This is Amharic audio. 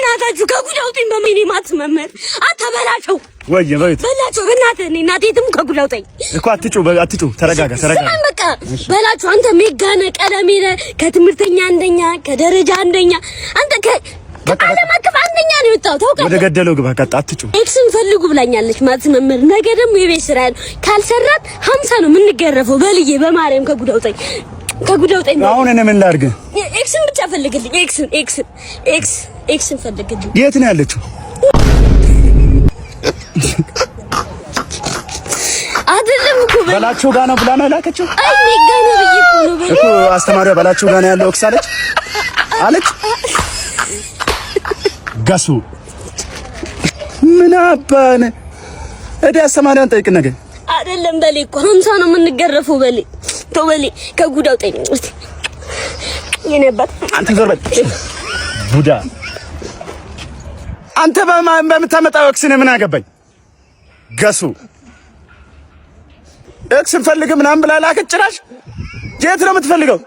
በእናታችሁ ከጉድ አውጡኝ። በሚኒ ማት መመር አታበላቸው ወይ በላቸው። በእናትህ እኔ እናቴትም ከጉድ አውጣኝ እኮ። አትጩ፣ ተረጋጋ። በቃ በላቸው። አንተ ሜጋነ ቀለሜ ከትምህርተኛ አንደኛ ከደረጃ አንደኛ አንተ ከዓለም አቀፍ አንደኛ ነው የወጣው። ታውቃለህ። ወደ ገደለው ግባ። አትጩ። ኤክስን ፈልጉ ብላኛለች ማለት መመር። ነገ ደግሞ የቤት ስራ ያለው ካልሰራት 50 ነው የምንገረፈው። በልዬ በማርያም ከጉድ አውጣኝ። አሁን እኔ ምን ላድርግ? ኤክስን ብቻ ፈልግልኝ። ኤክስን ፈልግልኝ። የት ነው ያለችው? አይደለም እኮ በላቸው ጋር ነው ብላ ነው የላከችው። አይ ሜጋ ነው ብዬሽ እኮ አስተማሪዋ በላቸው ጋር ነው ያለው ኤክስ አለች። ጋሱ ምን አባነ እዲ አስተማሪዋን ጠይቅ ነገ። አይደለም በሌ እኮ 50 ነው የምንገረፈው። በሌ ተው በሌ ከጉድ አውጣኝ። የኔበት አንተ ዞር በል ቡዳ። አንተ በምታመጣው ኤክስ ነው ምን አገባኝ? ገሱ ኤክስ ፈልግ ምናምን ብላ ላከች። ጭራሽ የት ነው የምትፈልገው?